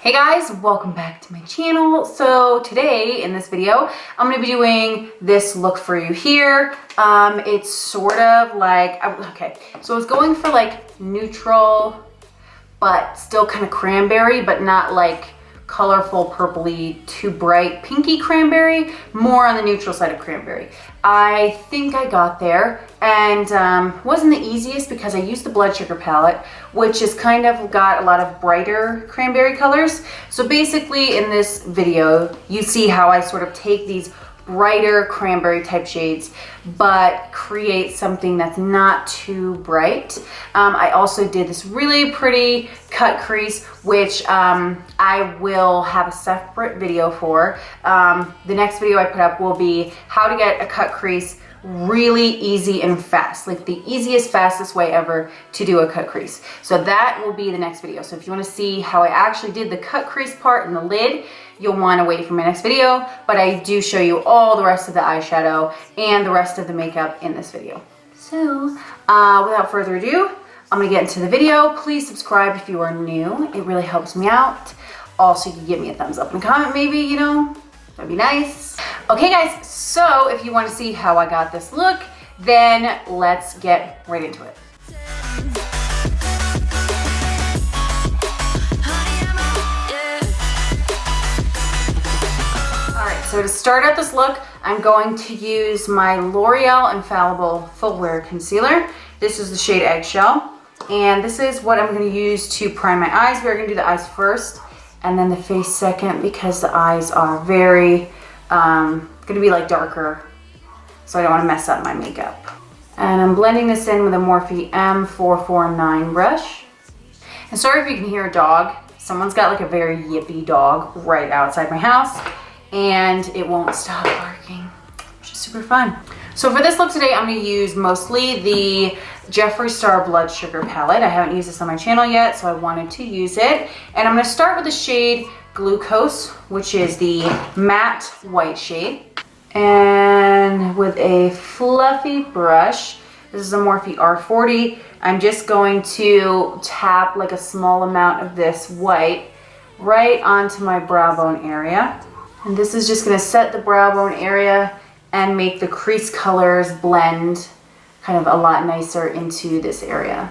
Hey guys, welcome back to my channel. So today in this video, I'm going to be doing this look for you here. It's sort of like, okay, so it's going for like neutral, but still kind of cranberry, but not like colorful, purpley, too bright, pinky cranberry, more on the neutral side of cranberry. I think I got there, and wasn't the easiest because I used the blood sugar palette, which is kind of got a lot of brighter cranberry colors. So basically in this video, you see how I sort of take these brighter cranberry type shades, but create something that's not too bright. I also did this really pretty cut crease, which I will have a separate video for. The next video I put up will be how to get a cut crease really easy and fast, like the easiest, fastest way ever to do a cut crease. So that will be the next video. So if you want to see how I actually did the cut crease part and the lid, you'll want to wait for my next video, but I do show you all the rest of the eyeshadow and the rest of the makeup in this video. So without further ado, I'm gonna get into the video. Please subscribe if you are new. It really helps me out. Also, you can give me a thumbs up and comment maybe, you know, that'd be nice. Okay guys, so if you want to see how I got this look, then let's get right into it. So to start out this look, I'm going to use my L'Oreal Infallible Full Wear Concealer. This is the shade Eggshell. And this is what I'm going to use to prime my eyes. We're going to do the eyes first and then the face second because the eyes are very, going to be like darker. So I don't want to mess up my makeup. And I'm blending this in with a Morphe M449 brush. And sorry if you can hear a dog. Someone's got like a very yippy dog right outside my house, and it won't stop barking, which is super fun. So for this look today, I'm going to use mostly the Jeffree Star Blood Sugar Palette. I haven't used this on my channel yet, so I wanted to use it. And I'm going to start with the shade Glucose, which is the matte white shade. And with a fluffy brush, this is a Morphe R40, I'm just going to tap like a small amount of this white right onto my brow bone area. And this is just going to set the brow bone area and make the crease colors blend kind of a lot nicer into this area.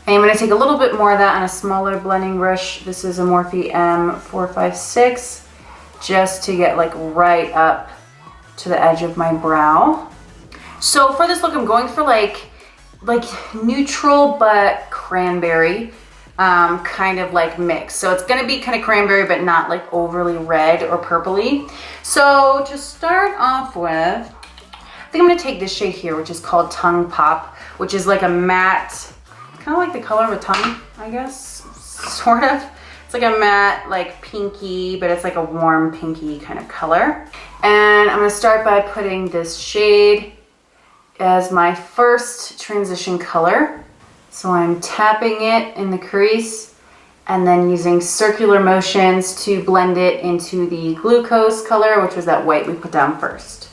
And I'm going to take a little bit more of that on a smaller blending brush. This is a Morphe M456, just to get like right up to the edge of my brow. So for this look, I'm going for like neutral but cranberry. Kind of like mix. So it's going to be kind of cranberry, but not like overly red or purpley. So to start off with, I think I'm going to take this shade here, which is called Tongue Pop, which is like a matte, kind of like the color of a tongue, I guess, sort of. It's like a matte, like pinky, but it's like a warm pinky kind of color. And I'm going to start by putting this shade as my first transition color. So I'm tapping it in the crease and then using circular motions to blend it into the Glucose color, which was that white we put down first.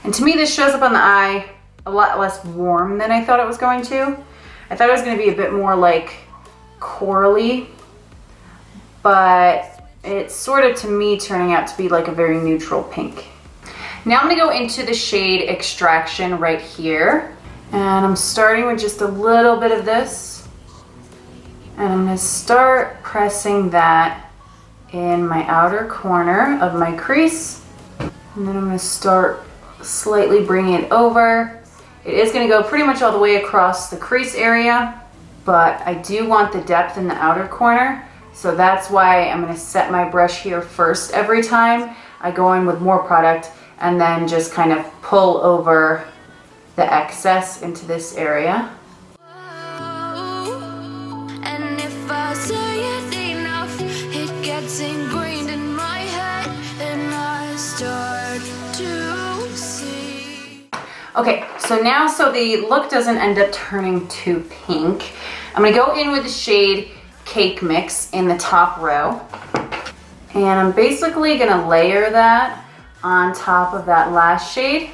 And to me, this shows up on the eye a lot less warm than I thought it was going to. I thought it was going to be a bit more like corally, but it's sort of, to me, turning out to be like a very neutral pink. Now I'm going to go into the shade Extraction right here. And I'm starting with just a little bit of this. And I'm going to start pressing that in my outer corner of my crease. And then I'm going to start slightly bringing it over. It is going to go pretty much all the way across the crease area, but I do want the depth in the outer corner. So that's why I'm going to set my brush here first every time. I go in with more product and then just kind of pull over the excess into this area. And if I say it enough, it gets ingrained in my head, and I start to see. Okay, so now so the look doesn't end up turning too pink, I'm gonna go in with the shade Cake Mix in the top row. And I'm basically gonna layer that on top of that last shade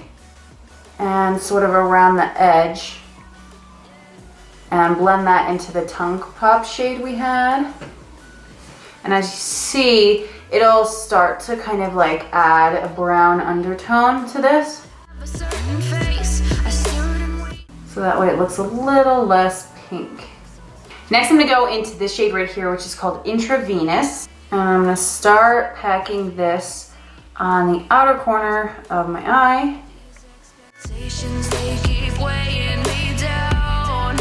and sort of around the edge and blend that into the Tongue Pop shade we had. And as you see, it'll start to kind of like add a brown undertone to this. So that way it looks a little less pink. Next, I'm gonna go into this shade right here, which is called Intravenous. And I'm gonna start packing this on the outer corner of my eye. They keep weighing me down.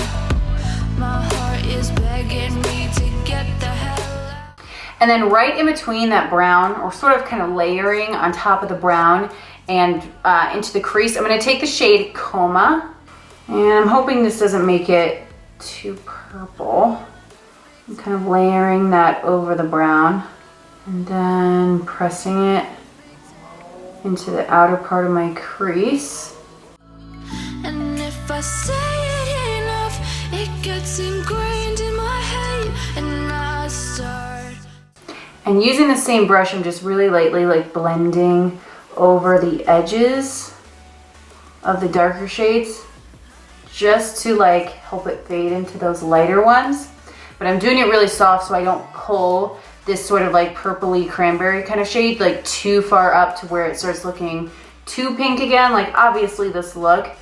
My heart is begging me to get the hell out. And then right in between that brown, or sort of kind of layering on top of the brown and into the crease, I'm gonna take the shade Coma. And I'm hoping this doesn't make it too purple. I'm kind of layering that over the brown and then pressing it into the outer part of my crease. And if I say it enough, it gets ingrained in my head, and I start. And using the same brush, I'm just really lightly like blending over the edges of the darker shades, just to like help it fade into those lighter ones. But I'm doing it really soft so I don't pull this sort of like purpley cranberry kind of shade like too far up to where it starts looking too pink again. Like obviously this look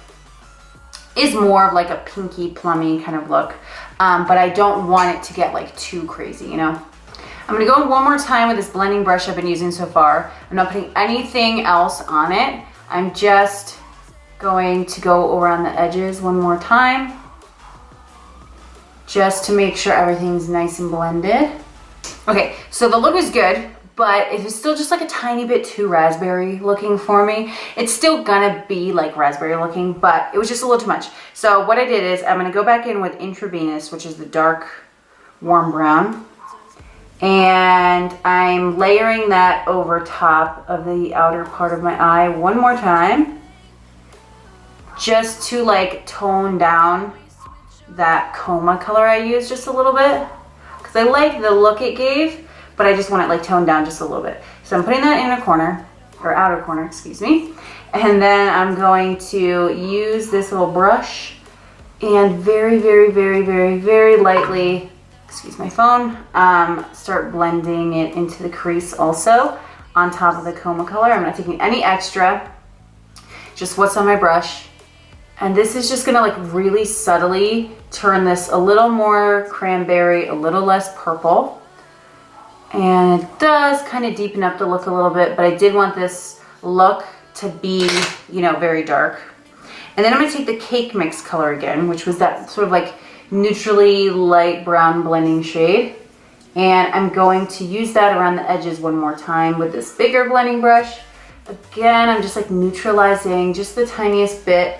is more of like a pinky plummy kind of look, but I don't want it to get like too crazy, you know? I'm gonna go one more time with this blending brush I've been using so far. I'm not putting anything else on it. I'm just going to go around the edges one more time, just to make sure everything's nice and blended. Okay, so the look is good, but it is still just like a tiny bit too raspberry looking for me. It's still gonna be like raspberry looking, but it was just a little too much. So what I did is I'm gonna go back in with Intravenous, which is the dark warm brown. And I'm layering that over top of the outer part of my eye one more time, just to like tone down that Coma color I used just a little bit, because I like the look it gave, but I just want it like toned down just a little bit. So I'm putting that in a corner, or outer corner, excuse me. And then I'm going to use this little brush and very, very, very, very, very lightly, excuse my phone, start blending it into the crease also on top of the Coma color. I'm not taking any extra, just what's on my brush. And this is just gonna like really subtly turn this a little more cranberry, a little less purple. And it does kind of deepen up the look a little bit, but I did want this look to be, you know, very dark. And then I'm gonna take the Cake Mix color again, which was that sort of like neutrally light brown blending shade. And I'm going to use that around the edges one more time with this bigger blending brush. Again, I'm just like neutralizing just the tiniest bit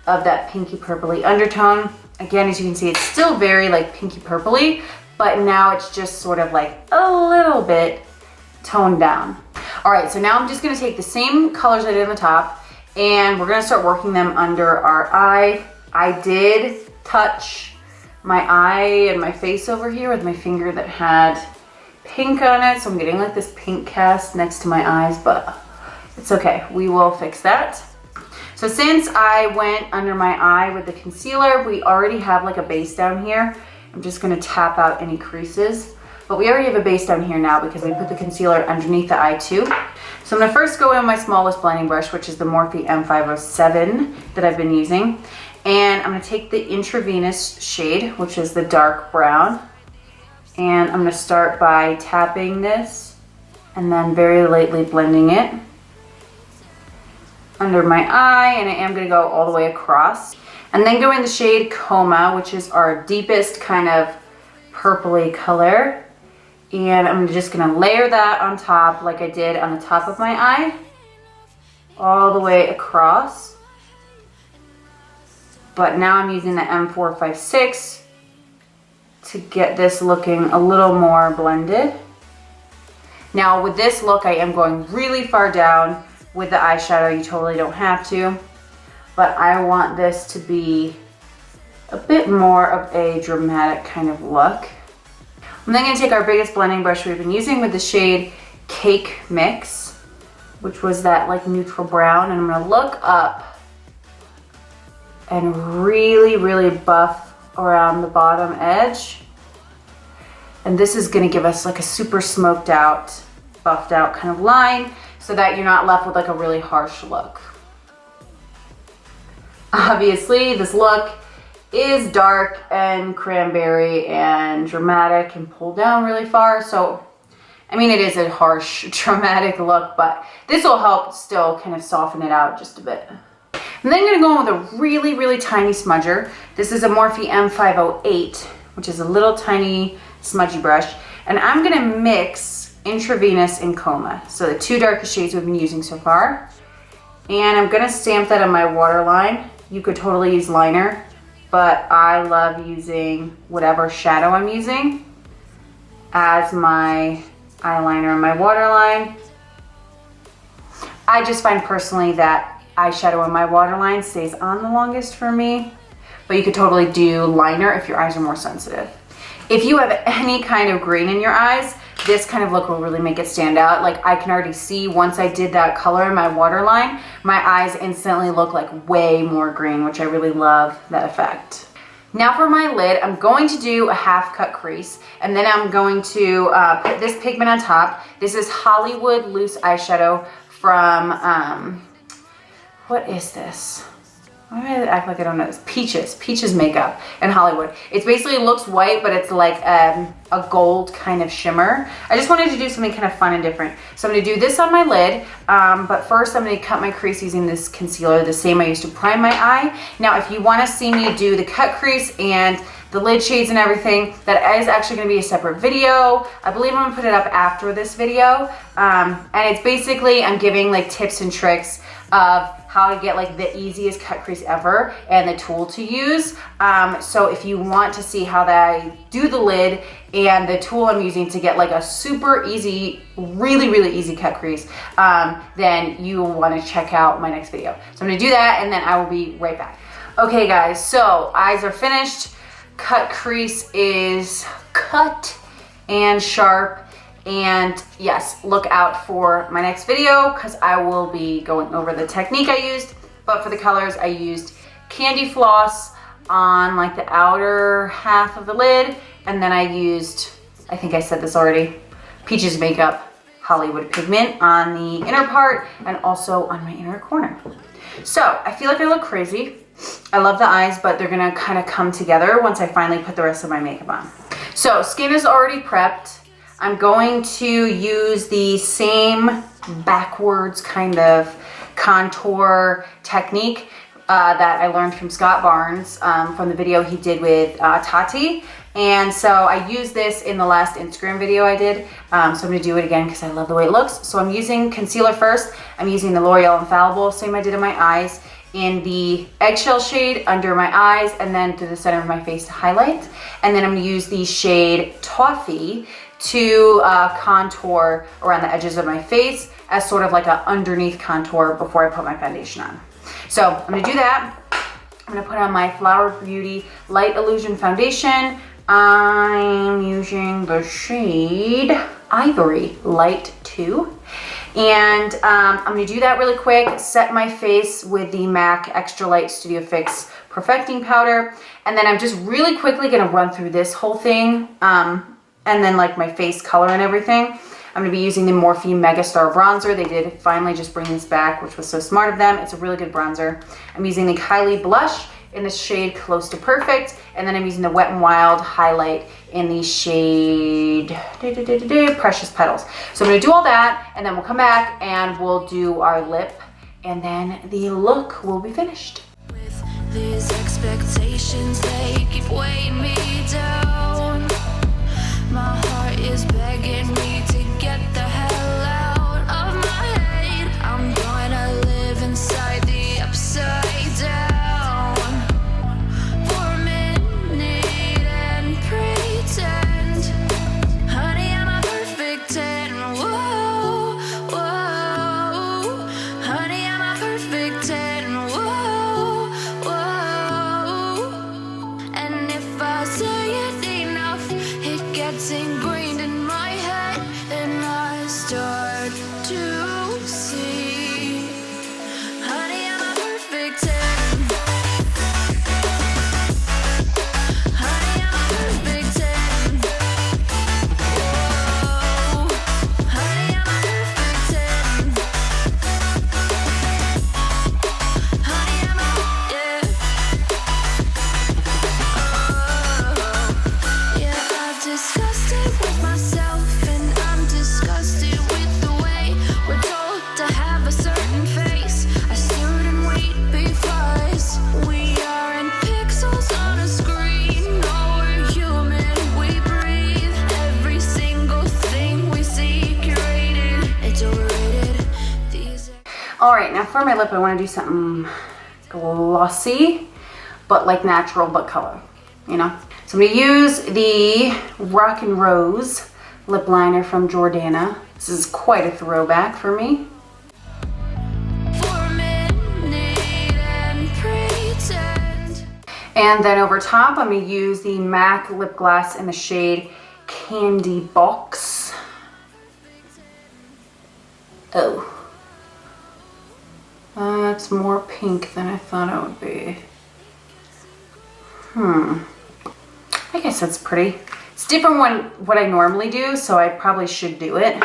of that pinky purpley undertone. Again, as you can see, it's still very like pinky purpley, but now it's just sort of like a little bit toned down. All right, so now I'm just gonna take the same colors I did on the top and we're gonna start working them under our eye. I did touch my eye and my face over here with my finger that had pink on it, so I'm getting like this pink cast next to my eyes, but it's okay, we will fix that. So since I went under my eye with the concealer, we already have like a base down here. I'm just gonna tap out any creases, but we already have a base down here now because we put the concealer underneath the eye too. So I'm gonna first go in with my smallest blending brush, which is the Morphe M507 that I've been using. And I'm gonna take the Intravenous shade, which is the dark brown. And I'm gonna start by tapping this and then very lightly blending it under my eye, and I am gonna go all the way across. And then go in the shade Coma, which is our deepest kind of purpley color. And I'm just gonna layer that on top like I did on the top of my eye, all the way across. But now I'm using the M456 to get this looking a little more blended. Now with this look, I am going really far down with the eyeshadow. You totally don't have to, but I want this to be a bit more of a dramatic kind of look. I'm then gonna take our biggest blending brush we've been using with the shade Cake Mix, which was that like neutral brown, and I'm gonna look up and really, really buff around the bottom edge. And this is gonna give us like a super smoked out, buffed out kind of line so that you're not left with like a really harsh look. Obviously, this look is dark and cranberry and dramatic and pulled down really far. So, I mean, it is a harsh, dramatic look, but this will help still kind of soften it out just a bit. And then I'm gonna go in with a really, really tiny smudger. This is a Morphe M508, which is a little tiny smudgy brush. And I'm gonna mix Intravenous and Coma. So the two darkest shades we've been using so far. And I'm gonna stamp that on my waterline. You could totally use liner, but I love using whatever shadow I'm using as my eyeliner on my waterline. I just find personally that eyeshadow on my waterline stays on the longest for me, but you could totally do liner if your eyes are more sensitive. If you have any kind of green in your eyes, this kind of look will really make it stand out. Like I can already see once I did that color in my waterline, my eyes instantly look like way more green, which I really love that effect. Now for my lid, I'm going to do a half cut crease, and then I'm going to put this pigment on top. This is Hollywood loose eyeshadow from, what is this? Why do I act like I don't know this? Peaches makeup in Hollywood. It basically looks white, but it's like a gold kind of shimmer. I just wanted to do something kind of fun and different. So I'm gonna do this on my lid, but first I'm gonna cut my crease using this concealer, the same I used to prime my eye. Now, if you wanna see me do the cut crease and the lid shades and everything, that is actually gonna be a separate video. I believe I'm gonna put it up after this video. And it's basically, I'm giving like tips and tricks of how to get like the easiest cut crease ever and the tool to use. So if you want to see how that I do the lid and the tool I'm using to get like a super easy, really, really easy cut crease, then you will want to check out my next video. So I'm gonna do that and then I will be right back. Okay guys, so eyes are finished. Cut crease is cut and sharp. And yes, look out for my next video because I will be going over the technique I used. But for the colors, I used Candy Floss on like the outer half of the lid. And then I used, I think I said this already, Peaches Makeup Hollywood Pigment on the inner part and also on my inner corner. So I feel like I look crazy. I love the eyes, but they're gonna kind of come together once I finally put the rest of my makeup on. So skin is already prepped. I'm going to use the same backwards kind of contour technique that I learned from Scott Barnes from the video he did with Tati. And so I used this in the last Instagram video I did. So I'm gonna do it again because I love the way it looks. So I'm using concealer first. I'm using the L'Oreal Infallible, same I did in my eyes, in the eggshell shade under my eyes and then to the center of my face to highlight. And then I'm gonna use the shade Toffee to contour around the edges of my face as sort of like an underneath contour before I put my foundation on. So I'm gonna do that. I'm gonna put on my Flower Beauty Light Illusion Foundation. I'm using the shade Ivory Light 2. And I'm gonna do that really quick, set my face with the MAC Extra Light Studio Fix Perfecting Powder. And then I'm just really quickly gonna run through this whole thing. And then like my face color and everything. I'm gonna be using the Morphe Megastar bronzer. They did finally just bring this back, which was so smart of them. It's a really good bronzer. I'm using the KYLIE blush in the shade Close to Perfect. And then I'm using the Wet n Wild highlight in the shade Precious Petals. So I'm gonna do all that and then we'll come back and we'll do our lip and then the look will be finished. With these expectations, they keep weighing me down. My heart is begging me to get the hell out of my head. I'm gonna live inside the upside down for a minute and pretend, honey, I'm a perfect 10. Whoa, whoa, honey, I'm a perfect 10. Whoa, whoa, and if I say it enough, it gets ingrained in my head, right, now for my lip, I want to do something glossy, but like natural, but color, you know? So I'm going to use the Rock and Rose lip liner from Jordana. This is quite a throwback for me. And then over top, I'm going to use the MAC lip gloss in the shade Candy Box. Oh. That's more pink than I thought it would be. I guess that's pretty. It's different than what I normally do, so I probably should do it.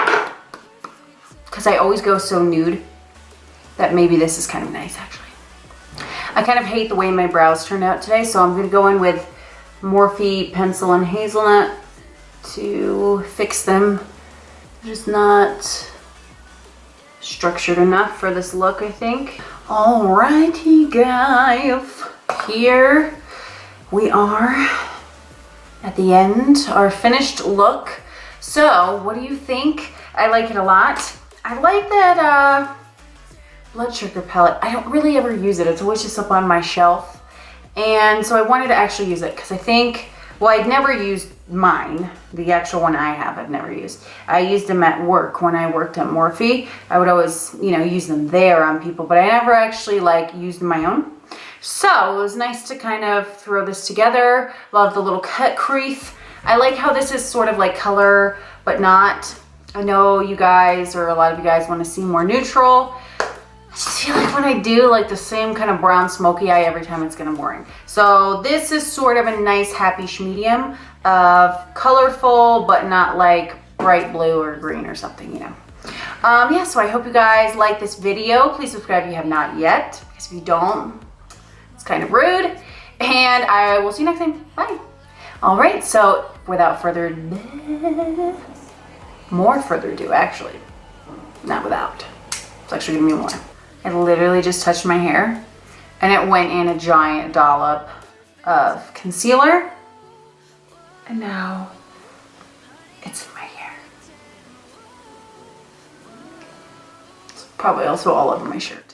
Because I always go so nude that maybe this is kind of nice, actually. I kind of hate the way my brows turned out today, so I'm going to go in with Morphe pencil and hazelnut to fix them. They're just not structured enough for this look, I think. Alrighty, guys. Here we are at the end, our finished look. So, what do you think? I like it a lot. I like that blood sugar palette. I don't really ever use it. It's always just up on my shelf. And so I wanted to actually use it because I think, well, I'd never used mine. The actual one I have, I've never used. I used them at work when I worked at Morphe. I would always, you know, use them there on people, but I never actually like used my own. So it was nice to kind of throw this together. Love the little cut crease. I like how this is sort of like color, but not. I know you guys, or a lot of you guys, want to see more neutral. I just feel like when I do like the same kind of brown smoky eye every time, it's kind of boring. So this is sort of a nice happy-ish medium of colorful, but not like bright blue or green or something, you know. Yeah, so I hope you guys like this video. Please subscribe if you have not yet, because if you don't, it's kind of rude. And I will see you next time. Bye. All right, so without further ado, more further ado, actually. Not without. It's actually gonna be more. I literally just touched my hair and it went in a giant dollop of concealer. And now it's in my hair. It's probably also all over my shirt.